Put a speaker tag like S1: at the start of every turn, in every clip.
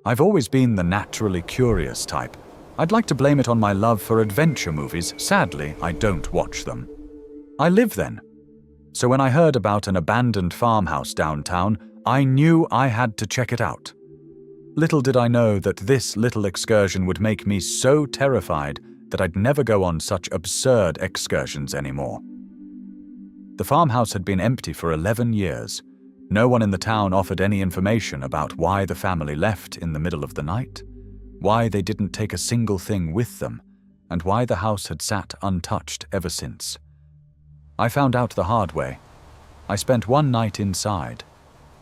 S1: I've always been the naturally curious type. I'd like to blame it on my love for adventure movies. Sadly, I don't watch them. I live then. So when I heard about an abandoned farmhouse downtown, I knew I had to check it out. Little did I know that this little excursion would make me so terrified that I'd never go on such absurd excursions anymore. The farmhouse had been empty for 11 years. No one in the town offered any information about why the family left in the middle of the night, why they didn't take a single thing with them, and why the house had sat untouched ever since. I found out the hard way. I spent one night inside,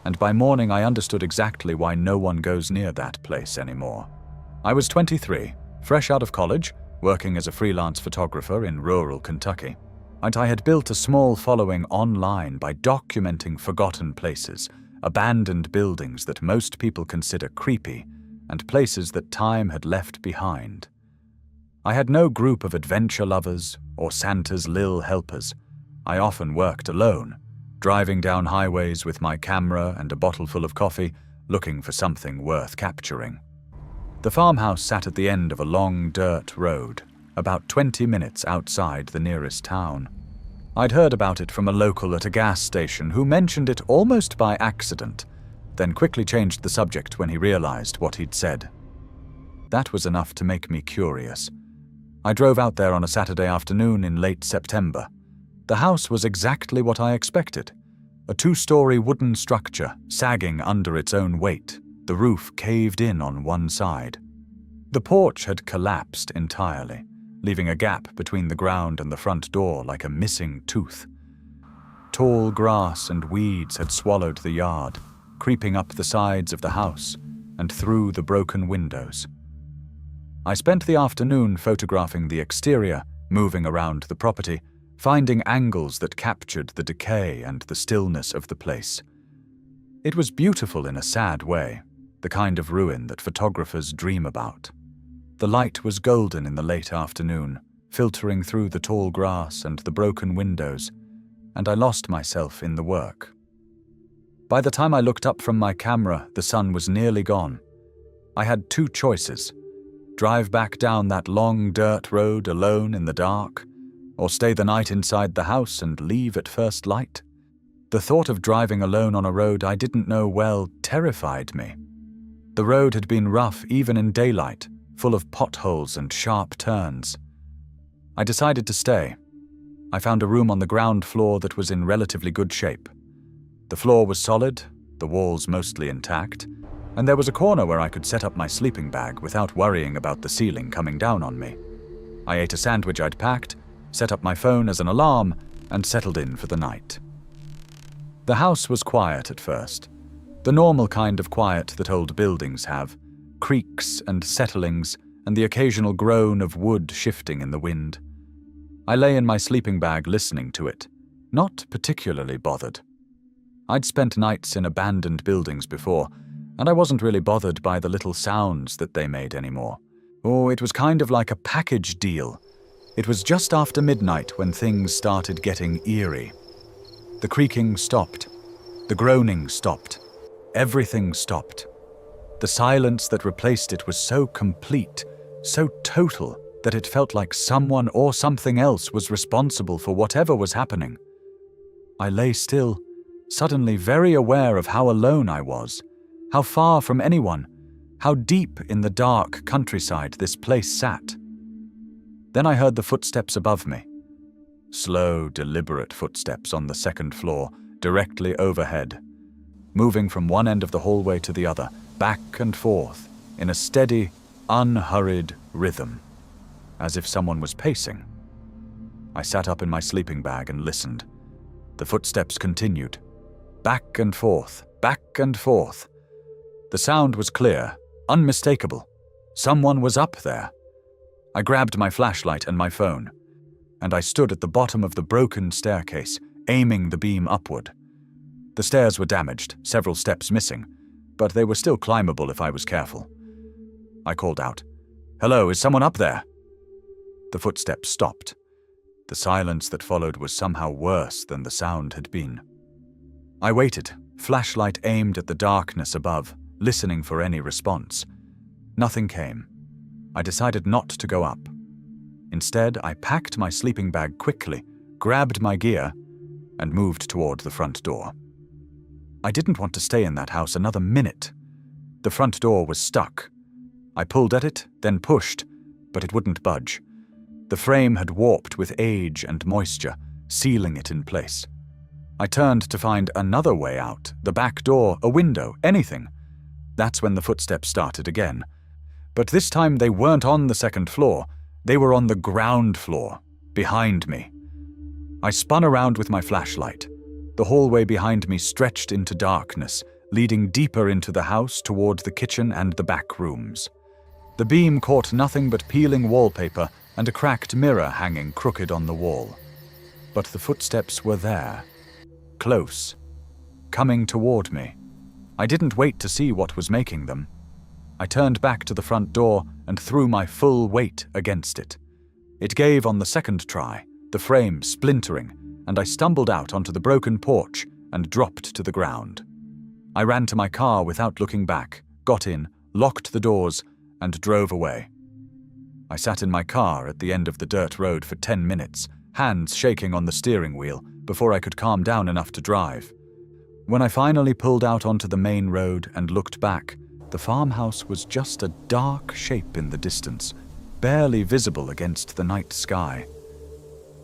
S1: and by morning I understood exactly why no one goes near that place anymore. I was 23, fresh out of college, working as a freelance photographer in rural Kentucky, and I had built a small following online by documenting forgotten places, abandoned buildings that most people consider creepy, and places that time had left behind. I had no group of adventure lovers or Santa's lil helpers. I often worked alone, driving down highways with my camera and a bottle full of coffee, looking for something worth capturing. The farmhouse sat at the end of a long dirt road, about 20 minutes outside the nearest town. I'd heard about it from a local at a gas station who mentioned it almost by accident, then quickly changed the subject when he realized what he'd said. That was enough to make me curious. I drove out there on a Saturday afternoon in late September. The house was exactly what I expected. A 2-story wooden structure sagging under its own weight, the roof caved in on one side. The porch had collapsed entirely, leaving a gap between the ground and the front door like a missing tooth. Tall grass and weeds had swallowed the yard, creeping up the sides of the house and through the broken windows. I spent the afternoon photographing the exterior, moving around the property, finding angles that captured the decay and the stillness of the place. It was beautiful in a sad way, the kind of ruin that photographers dream about. The light was golden in the late afternoon, filtering through the tall grass and the broken windows, and I lost myself in the work. By the time I looked up from my camera, the sun was nearly gone. I had 2 choices: drive back down that long dirt road alone in the dark, or stay the night inside the house and leave at first light. The thought of driving alone on a road I didn't know well terrified me. The road had been rough even in daylight, full of potholes and sharp turns. I decided to stay. I found a room on the ground floor that was in relatively good shape. The floor was solid, the walls mostly intact, and there was a corner where I could set up my sleeping bag without worrying about the ceiling coming down on me. I ate a sandwich I'd packed, set up my phone as an alarm, and settled in for the night. The house was quiet at first, the normal kind of quiet that old buildings have, creaks and settlings and the occasional groan of wood shifting in the wind. I lay in my sleeping bag listening to it, not particularly bothered. I'd spent nights in abandoned buildings before, and I wasn't really bothered by the little sounds that they made anymore. Oh, it was kind of like a package deal. It was just after midnight when things started getting eerie. The creaking stopped. The groaning stopped. Everything stopped. The silence that replaced it was so complete, so total, that it felt like someone or something else was responsible for whatever was happening. I lay still, suddenly very aware of how alone I was, how far from anyone, how deep in the dark countryside this place sat. Then I heard the footsteps above me. Slow, deliberate footsteps on the second floor, directly overhead, moving from one end of the hallway to the other, back and forth, in a steady, unhurried rhythm, as if someone was pacing. I sat up in my sleeping bag and listened. The footsteps continued. Back and forth, back and forth. The sound was clear, unmistakable. Someone was up there. I grabbed my flashlight and my phone, and I stood at the bottom of the broken staircase, aiming the beam upward. The stairs were damaged, several steps missing, but they were still climbable if I was careful. I called out, "Hello, is someone up there?" The footsteps stopped. The silence that followed was somehow worse than the sound had been. I waited, flashlight aimed at the darkness above, listening for any response, Nothing came. I decided not to go up. Instead, I packed my sleeping bag quickly, grabbed my gear, and moved toward the front door. I didn't want to stay in that house another minute. The front door was stuck. I pulled at it, then pushed, but it wouldn't budge. The frame had warped with age and moisture, sealing it in place. I turned to find another way out, the back door, a window, anything. That's when the footsteps started again. But this time they weren't on the second floor. They were on the ground floor, behind me. I spun around with my flashlight. The hallway behind me stretched into darkness, leading deeper into the house toward the kitchen and the back rooms. The beam caught nothing but peeling wallpaper and a cracked mirror hanging crooked on the wall. But the footsteps were there, close, coming toward me. I didn't wait to see what was making them. I turned back to the front door and threw my full weight against it. It gave on the second try, the frame splintering, and I stumbled out onto the broken porch and dropped to the ground. I ran to my car without looking back, got in, locked the doors, and drove away. I sat in my car at the end of the dirt road for 10 minutes, hands shaking on the steering wheel, before I could calm down enough to drive. When I finally pulled out onto the main road and looked back, the farmhouse was just a dark shape in the distance, barely visible against the night sky.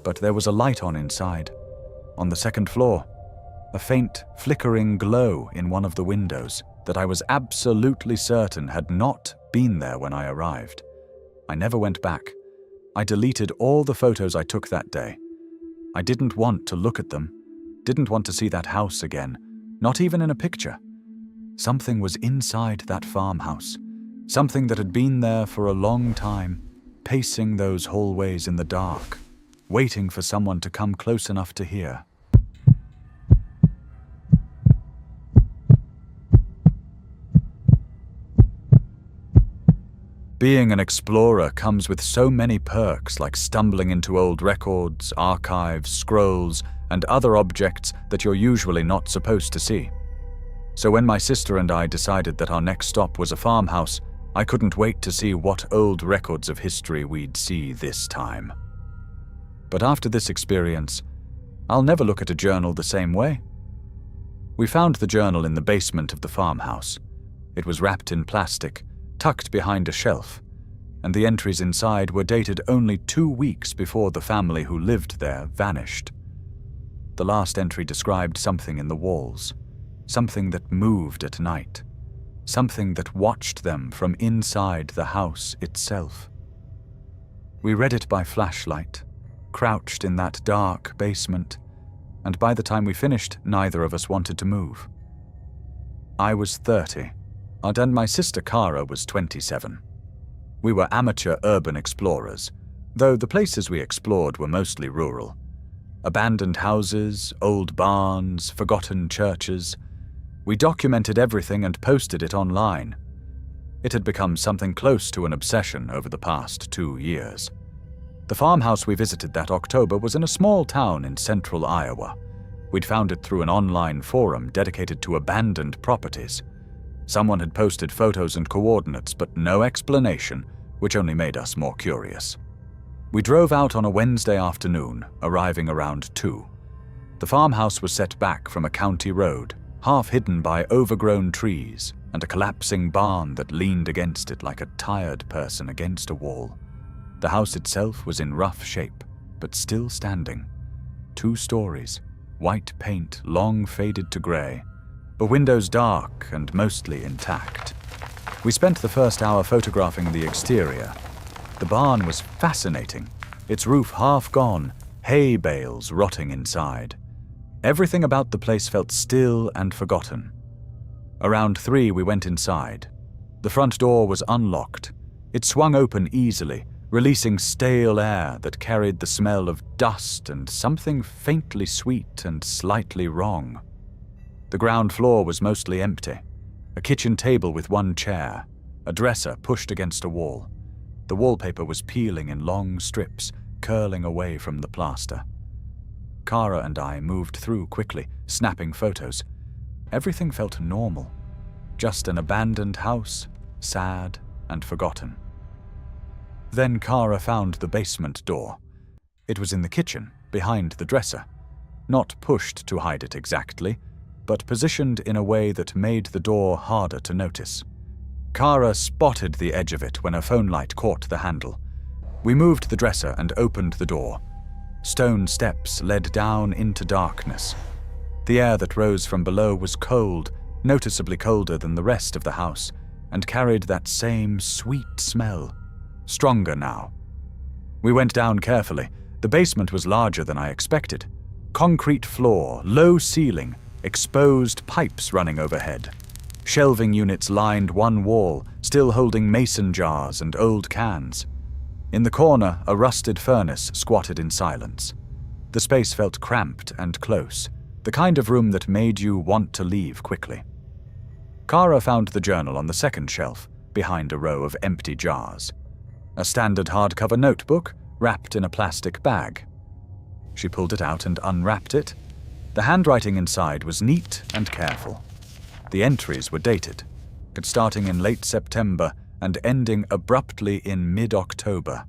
S1: But there was a light on inside, on the second floor, a faint, flickering glow in one of the windows that I was absolutely certain had not been there when I arrived. I never went back. I deleted all the photos I took that day. I didn't want to look at them, didn't want to see that house again, not even in a picture. Something was inside that farmhouse, something that had been there for a long time, pacing those hallways in the dark, waiting for someone to come close enough to hear. Being an explorer comes with so many perks, like stumbling into old records, archives, scrolls, and other objects that you're usually not supposed to see. So when my sister and I decided that our next stop was a farmhouse, I couldn't wait to see what old records of history we'd see this time. But after this experience, I'll never look at a journal the same way. We found the journal in the basement of the farmhouse. It was wrapped in plastic, tucked behind a shelf, and the entries inside were dated only 2 weeks before the family who lived there vanished. The last entry described something in the walls, something that moved at night, something that watched them from inside the house itself. We read it by flashlight, crouched in that dark basement, and by the time we finished, neither of us wanted to move. I was 30. And my sister Cara was 27. We were amateur urban explorers, though the places we explored were mostly rural. Abandoned houses, old barns, forgotten churches. We documented everything and posted it online. It had become something close to an obsession over the past 2 years. The farmhouse we visited that October was in a small town in central Iowa. We'd found it through an online forum dedicated to abandoned properties. Someone had posted photos and coordinates, but no explanation, which only made us more curious. We drove out on a Wednesday afternoon, arriving around 2. The farmhouse was set back from a county road, half hidden by overgrown trees and a collapsing barn that leaned against it like a tired person against a wall. The house itself was in rough shape, but still standing. 2 stories, white paint long faded to grey, the windows dark and mostly intact. We spent the first hour photographing the exterior. The barn was fascinating, its roof half gone, hay bales rotting inside. Everything about the place felt still and forgotten. Around 3 we went inside. The front door was unlocked. It swung open easily, releasing stale air that carried the smell of dust and something faintly sweet and slightly wrong. The ground floor was mostly empty. A kitchen table with 1 chair, a dresser pushed against a wall. The wallpaper was peeling in long strips, curling away from the plaster. Cara and I moved through quickly, snapping photos. Everything felt normal. Just an abandoned house, sad and forgotten. Then Kara found the basement door. It was in the kitchen, behind the dresser. Not pushed to hide it exactly, but positioned in a way that made the door harder to notice. Kara spotted the edge of it when her phone light caught the handle. We moved the dresser and opened the door. Stone steps led down into darkness. The air that rose from below was cold, noticeably colder than the rest of the house, and carried that same sweet smell, stronger now. We went down carefully. The basement was larger than I expected. Concrete floor, low ceiling, exposed pipes running overhead. Shelving units lined one wall, still holding mason jars and old cans. In the corner, a rusted furnace squatted in silence. The space felt cramped and close, the kind of room that made you want to leave quickly. Kara found the journal on the second shelf, behind a row of empty jars. A standard hardcover notebook, wrapped in a plastic bag. She pulled it out and unwrapped it. The handwriting inside was neat and careful. The entries were dated, starting in late September and ending abruptly in mid-October.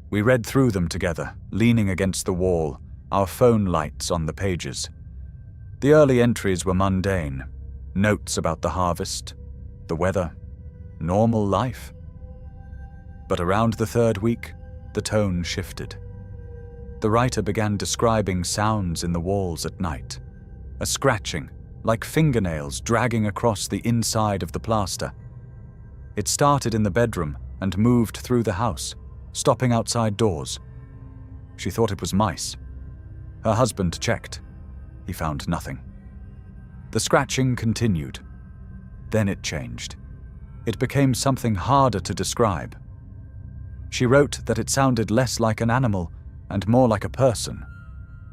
S1: We read through them together, leaning against the wall, our phone lights on the pages. The early entries were mundane. Notes about the harvest, the weather, normal life. But around the third week, the tone shifted. The writer began describing sounds in the walls at night. A scratching, like fingernails dragging across the inside of the plaster. It started in the bedroom and moved through the house, stopping outside doors. She thought it was mice. Her husband checked. He found nothing. The scratching continued. Then it changed. It became something harder to describe. She wrote that it sounded less like an animal and more like a person,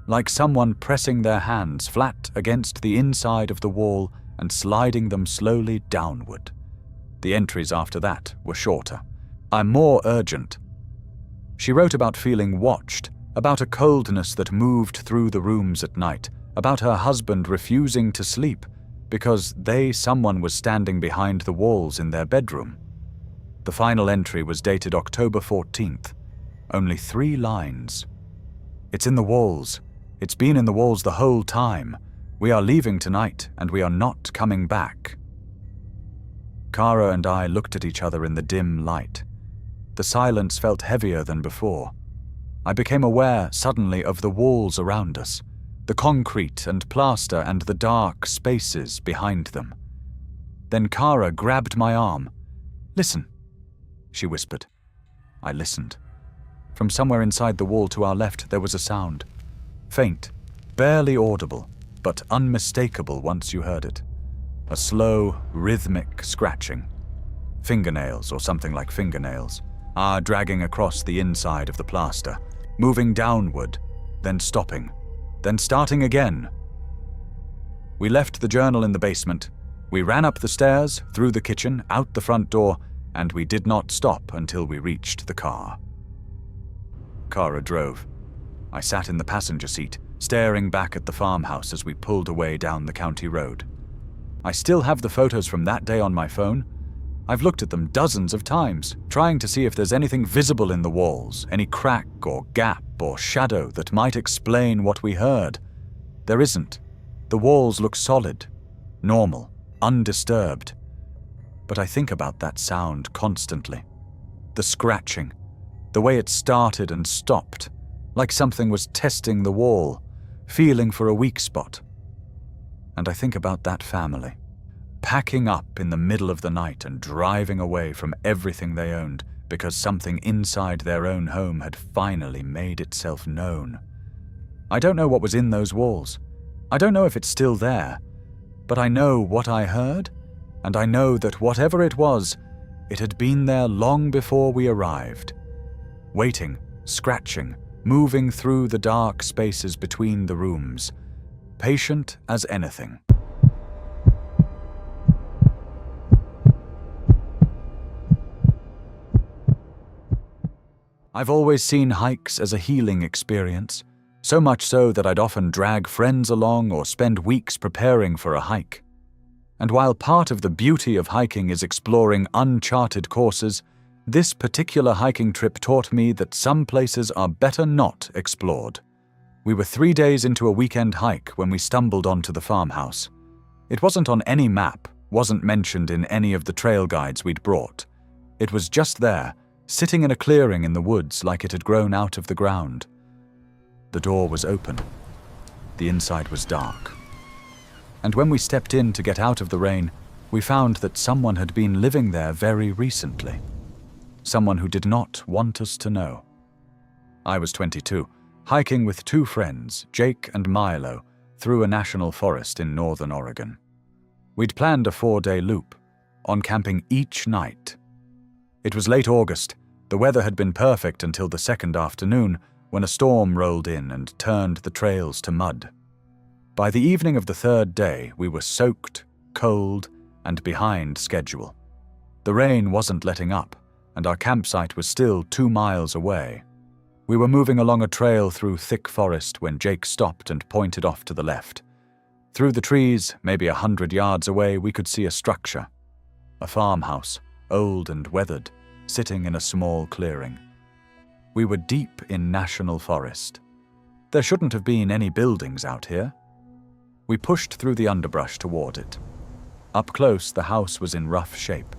S1: like someone pressing their hands flat against the inside of the wall and sliding them slowly downward. The entries after that were shorter. I'm more urgent. She wrote about feeling watched, about a coldness that moved through the rooms at night, about her husband refusing to sleep because someone was standing behind the walls in their bedroom. The final entry was dated October 14th. Only 3 lines. It's in the walls. It's been in the walls the whole time. We are leaving tonight and we are not coming back. Kara and I looked at each other in the dim light. The silence felt heavier than before. I became aware suddenly of the walls around us, the concrete and plaster and the dark spaces behind them. Then Kara grabbed my arm. "Listen," she whispered. I listened. From somewhere inside the wall to our left there was a sound. Faint, barely audible, but unmistakable once you heard it. A slow, rhythmic scratching. Fingernails or something like fingernails, dragging across the inside of the plaster, moving downward, then stopping, then starting again. We left the journal in the basement. We ran up the stairs, through the kitchen, out the front door, and we did not stop until we reached the car. Kara drove. I sat in the passenger seat, staring back at the farmhouse as we pulled away down the county road. I still have the photos from that day on my phone. I've looked at them dozens of times, trying to see if there's anything visible in the walls, any crack or gap or shadow that might explain what we heard. There isn't. The walls look solid, normal, undisturbed. But I think about that sound constantly. The scratching, the way it started and stopped, like something was testing the wall, feeling for a weak spot. And I think about that family, packing up in the middle of the night and driving away from everything they owned because something inside their own home had finally made itself known. I don't know what was in those walls. I don't know if it's still there, but I know what I heard, and I know that whatever it was, it had been there long before we arrived. Waiting, scratching, moving through the dark spaces between the rooms, patient as anything. I've always seen hikes as a healing experience, so much so that I'd often drag friends along or spend weeks preparing for a hike. And while part of the beauty of hiking is exploring uncharted courses, this particular hiking trip taught me that some places are better not explored. We were 3 days into a weekend hike when we stumbled onto the farmhouse. It wasn't on any map, wasn't mentioned in any of the trail guides we'd brought. It was just there, sitting in a clearing in the woods like it had grown out of the ground. The door was open. The inside was dark. And when we stepped in to get out of the rain, we found that someone had been living there very recently. Someone who did not want us to know. I was 22, hiking with 2 friends, Jake and Milo, through a national forest in northern Oregon. We'd planned a 4-day loop, on camping each night. It was late August. The weather had been perfect until the second afternoon, when a storm rolled in and turned the trails to mud. By the evening of the 3rd day, we were soaked, cold, and behind schedule. The rain wasn't letting up, and our campsite was still 2 miles away. We were moving along a trail through thick forest when Jake stopped and pointed off to the left. Through the trees, maybe 100 yards away, we could see a structure. A farmhouse, old and weathered, sitting in a small clearing. We were deep in national forest. There shouldn't have been any buildings out here. We pushed through the underbrush toward it. Up close, the house was in rough shape.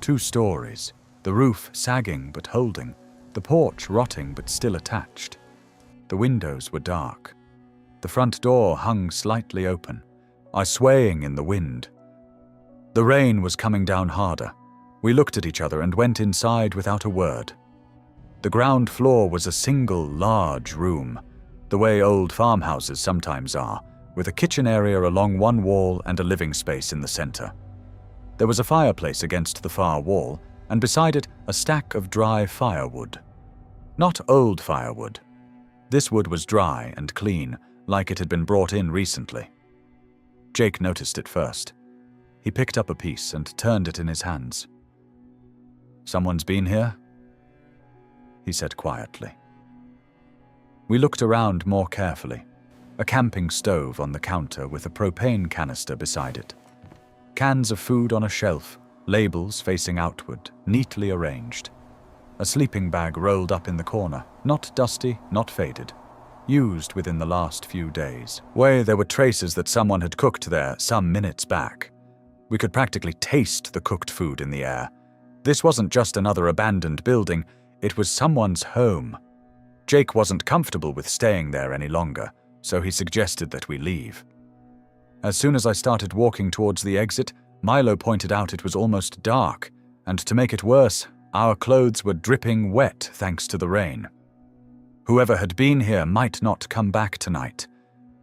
S1: 2 stories, the roof sagging but holding, the porch rotting but still attached. The windows were dark. The front door hung slightly open, swaying in the wind. The rain was coming down harder. We looked at each other and went inside without a word. The ground floor was a single large room, the way old farmhouses sometimes are, with a kitchen area along one wall and a living space in the center. There was a fireplace against the far wall, and beside it a stack of dry firewood. Not old firewood. This wood was dry and clean, like it had been brought in recently. Jake noticed it first. He picked up a piece and turned it in his hands. "Someone's been here?" he said quietly. We looked around more carefully. A camping stove on the counter with a propane canister beside it. Cans of food on a shelf, labels facing outward, neatly arranged. A sleeping bag rolled up in the corner, not dusty, not faded. Used within the last few days. There were traces that someone had cooked there some minutes back. We could practically taste the cooked food in the air. This wasn't just another abandoned building, it was someone's home. Jake wasn't comfortable with staying there any longer, so he suggested that we leave. As soon as I started walking towards the exit, Milo pointed out it was almost dark, and to make it worse, our clothes were dripping wet thanks to the rain. Whoever had been here might not come back tonight.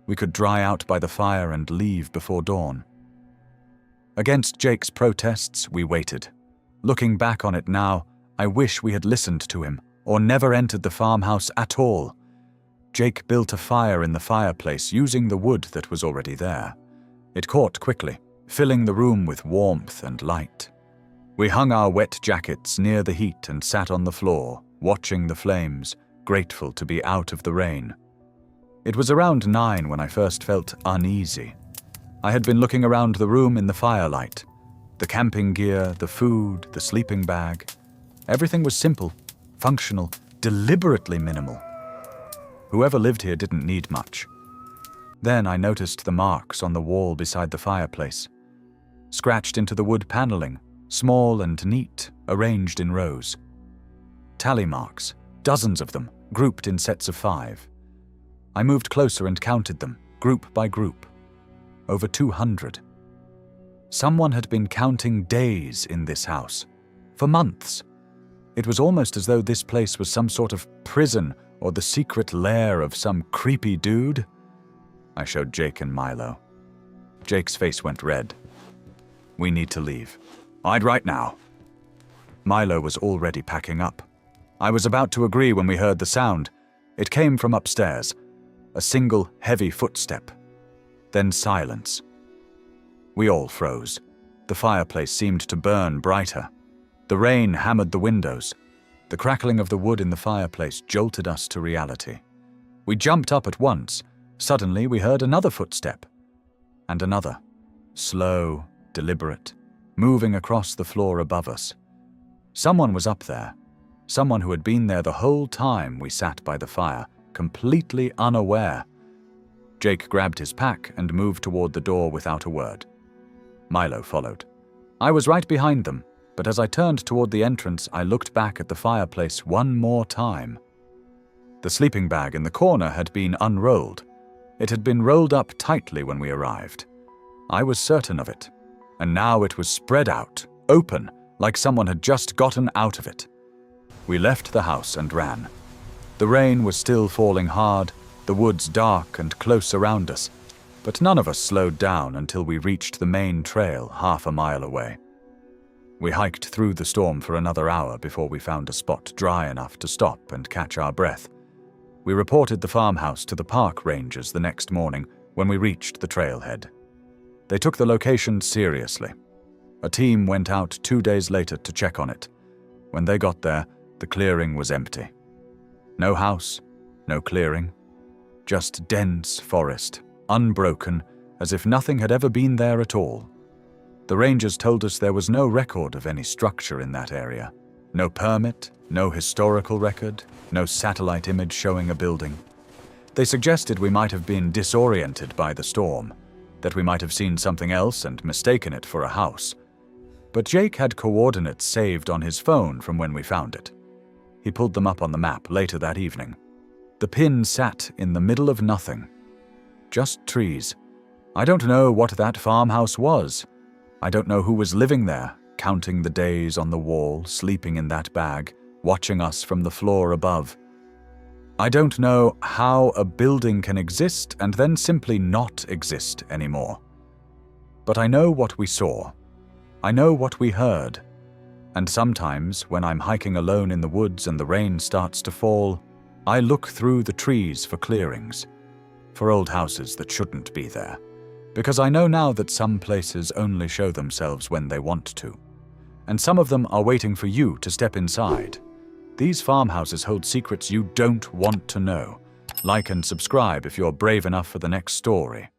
S1: We could dry out by the fire and leave before dawn. Against Jake's protests, we waited. Looking back on it now, I wish we had listened to him, or never entered the farmhouse at all. Jake built a fire in the fireplace using the wood that was already there. It caught quickly, filling the room with warmth and light. We hung our wet jackets near the heat and sat on the floor, watching the flames, grateful to be out of the rain. It was around 9 when I first felt uneasy. I had been looking around the room in the firelight. The camping gear, the food, the sleeping bag. Everything was simple, functional, deliberately minimal. Whoever lived here didn't need much. Then I noticed the marks on the wall beside the fireplace. Scratched into the wood paneling, small and neat, arranged in rows. Tally marks, dozens of them, grouped in sets of 5. I moved closer and counted them, group by group. Over 200. Someone had been counting days in this house. For months. It was almost as though this place was some sort of prison or the secret lair of some creepy dude. I showed Jake and Milo. Jake's face went red. "We need to leave. I'd right now." Milo was already packing up. I was about to agree when we heard the sound. It came from upstairs. A single, heavy footstep. Then silence. We all froze. The fireplace seemed to burn brighter. The rain hammered the windows. The crackling of the wood in the fireplace jolted us to reality. We jumped up at once. Suddenly we heard another footstep. And another. Slow, deliberate, moving across the floor above us. Someone was up there, someone who had been there the whole time we sat by the fire, completely unaware. Jake grabbed his pack and moved toward the door without a word. Milo followed. I was right behind them, but as I turned toward the entrance, I looked back at the fireplace one more time. The sleeping bag in the corner had been unrolled. It had been rolled up tightly when we arrived. I was certain of it, and now it was spread out, open, like someone had just gotten out of it. We left the house and ran. The rain was still falling hard, the woods dark and close around us, but none of us slowed down until we reached the main trail half a mile away. We hiked through the storm for another hour before we found a spot dry enough to stop and catch our breath. We reported the farmhouse to the park rangers the next morning when we reached the trailhead. They took the location seriously. A team went out 2 days later to check on it. When they got there, the clearing was empty. No house, no clearing, just dense forest, unbroken, as if nothing had ever been there at all. The rangers told us there was no record of any structure in that area. No permit, no historical record, no satellite image showing a building. They suggested we might have been disoriented by the storm, that we might have seen something else and mistaken it for a house. But Jake had coordinates saved on his phone from when we found it. He pulled them up on the map later that evening. The pin sat in the middle of nothing. Just trees. I don't know what that farmhouse was. I don't know who was living there, counting the days on the wall, sleeping in that bag, watching us from the floor above. I don't know how a building can exist and then simply not exist anymore. But I know what we saw. I know what we heard. And sometimes, when I'm hiking alone in the woods and the rain starts to fall, I look through the trees for clearings, for old houses that shouldn't be there, because I know now that some places only show themselves when they want to, and some of them are waiting for you to step inside. These farmhouses hold secrets you don't want to know. Like and subscribe if you're brave enough for the next story.